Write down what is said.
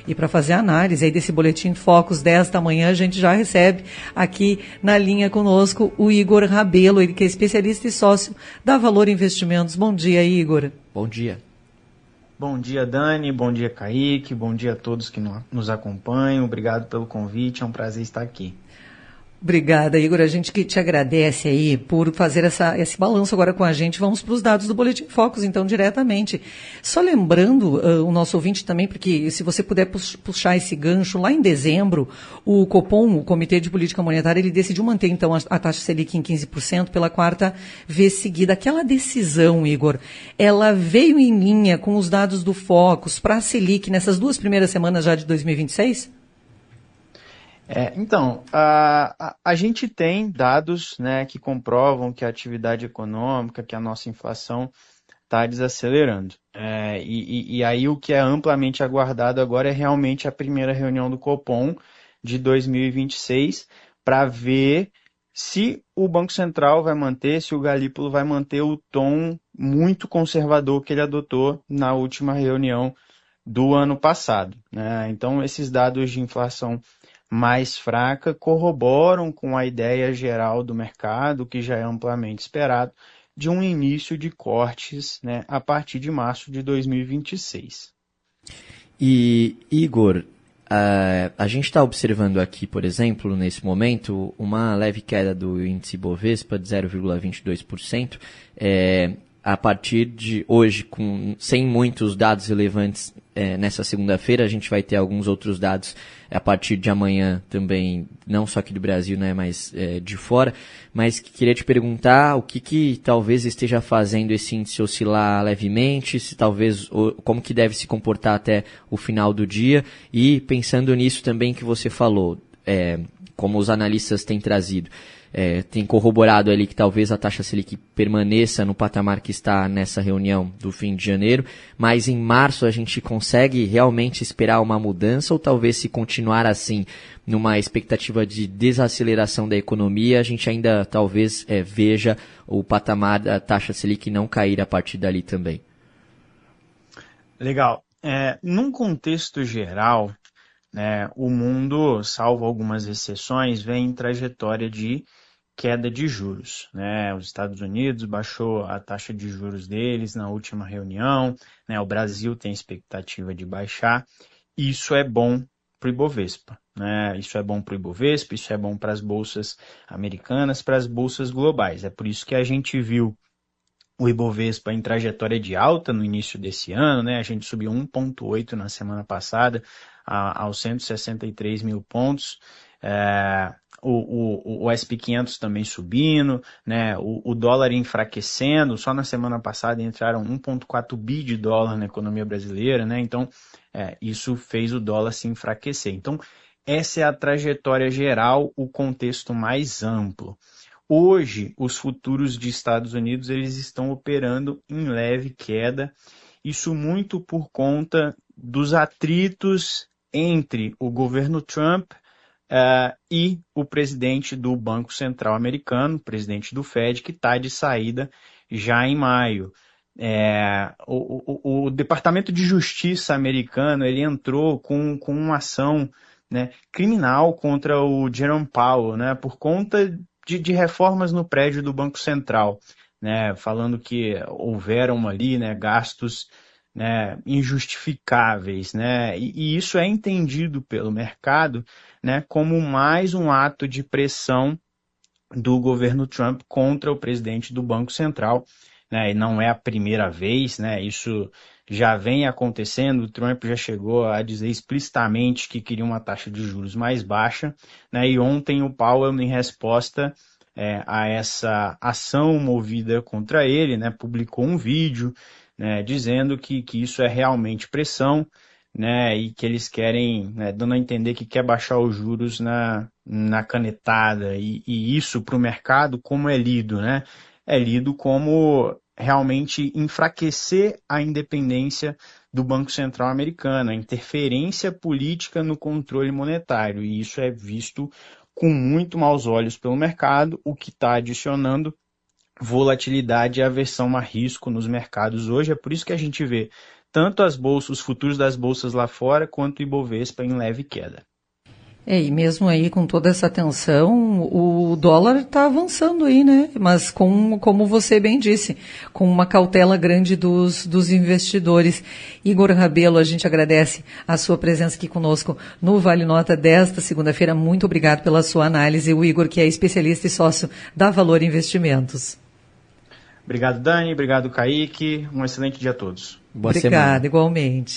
E para fazer a análise aí desse boletim Focus desta manhã, a gente já recebe aqui na linha conosco o Igor Rabelo, ele que é especialista e sócio da Valor Investimentos. Bom dia, Igor. Bom dia. Bom dia, Dani. Bom dia, Kaique. Bom dia a todos que nos acompanham. Obrigado pelo convite. É um prazer estar aqui. Obrigada, Igor. A gente que te agradece aí por fazer esse balanço agora com a gente. Vamos para os dados do Boletim Focus, então, diretamente. Só lembrando o nosso ouvinte também, porque se você puder puxar esse gancho, lá em dezembro, o Copom, o Comitê de Política Monetária, ele decidiu manter, então, a taxa Selic em 15% pela quarta vez seguida. Aquela decisão, Igor, ela veio em linha com os dados do Focus para a Selic nessas 2 primeiras semanas já de 2026? Então, a gente tem dados, né, que comprovam que a atividade econômica, que a nossa inflação está desacelerando. E aí o que é amplamente aguardado agora é realmente a primeira reunião do Copom de 2026 para ver se o Banco Central vai manter, se o Galípolo vai manter o tom muito conservador que ele adotou na última reunião do ano passado, né? Então, esses dados de inflação mais fraca corroboram com a ideia geral do mercado, que já é amplamente esperado, de um início de cortes, né, a partir de março de 2026. E, Igor, a gente está observando aqui, por exemplo, nesse momento, uma leve queda do índice Bovespa de 0,22%, a partir de hoje, sem muitos dados relevantes nessa segunda-feira. A gente vai ter alguns outros dados a partir de amanhã também, não só aqui do Brasil, né, mas de fora. Mas queria te perguntar o que talvez esteja fazendo esse índice oscilar levemente, se talvez como que deve se comportar até o final do dia. E pensando nisso também que você falou, como os analistas têm trazido, tem corroborado ali que talvez a taxa Selic permaneça no patamar que está nessa reunião do fim de janeiro, mas em março a gente consegue realmente esperar uma mudança, ou talvez se continuar assim, numa expectativa de desaceleração da economia, a gente ainda talvez veja o patamar da taxa Selic não cair a partir dali também? Legal. Num contexto geral, né, o mundo, salvo algumas exceções, vem em trajetória de queda de juros, né? Os Estados Unidos baixou a taxa de juros deles na última reunião, né? O Brasil tem expectativa de baixar. Isso é bom para o Ibovespa, né? Isso é bom para o Ibovespa, isso é bom para as bolsas americanas, para as bolsas globais. É por isso que a gente viu o Ibovespa em trajetória de alta no início desse ano, né? A gente subiu 1,8 na semana passada aos 163 mil pontos. O S&P 500 também subindo, né? O dólar enfraquecendo. Só na semana passada entraram 1,4 bi de dólar na economia brasileira, né? Então, isso fez o dólar se enfraquecer. Então, essa é a trajetória geral, o contexto mais amplo. Hoje, os futuros de Estados Unidos eles estão operando em leve queda, isso muito por conta dos atritos entre o governo Trump e o presidente do Banco Central americano, presidente do Fed, que está de saída já em maio. O Departamento de Justiça americano ele entrou com uma ação, né, criminal contra o Jerome Powell, né, por conta de reformas no prédio do Banco Central, né, falando que houveram ali, né, gastos, né, injustificáveis, né, e isso é entendido pelo mercado, né, como mais um ato de pressão do governo Trump contra o presidente do Banco Central, né, e não é a primeira vez, né, isso já vem acontecendo. O Trump já chegou a dizer explicitamente que queria uma taxa de juros mais baixa, né, e ontem o Powell, em resposta a essa ação movida contra ele, né, publicou um vídeo, né, dizendo que isso é realmente pressão, né, e que eles querem, né, dando a entender que quer baixar os juros na canetada, e isso para o mercado como é lido, né? É lido como realmente enfraquecer a independência do Banco Central americano, a interferência política no controle monetário, e isso é visto com muito maus olhos pelo mercado, o que está adicionando volatilidade e aversão a risco nos mercados hoje. É por isso que a gente vê tanto os futuros das bolsas lá fora, quanto o Ibovespa em leve queda. E mesmo aí com toda essa tensão, o dólar está avançando aí, né? Mas como você bem disse, com uma cautela grande dos investidores. Igor Rabelo, a gente agradece a sua presença aqui conosco no Vale Nota desta segunda-feira. Muito obrigado pela sua análise. O Igor, que é especialista e sócio da Valor Investimentos. Obrigado, Dani. Obrigado, Kaique. Um excelente dia a todos. Obrigado, igualmente.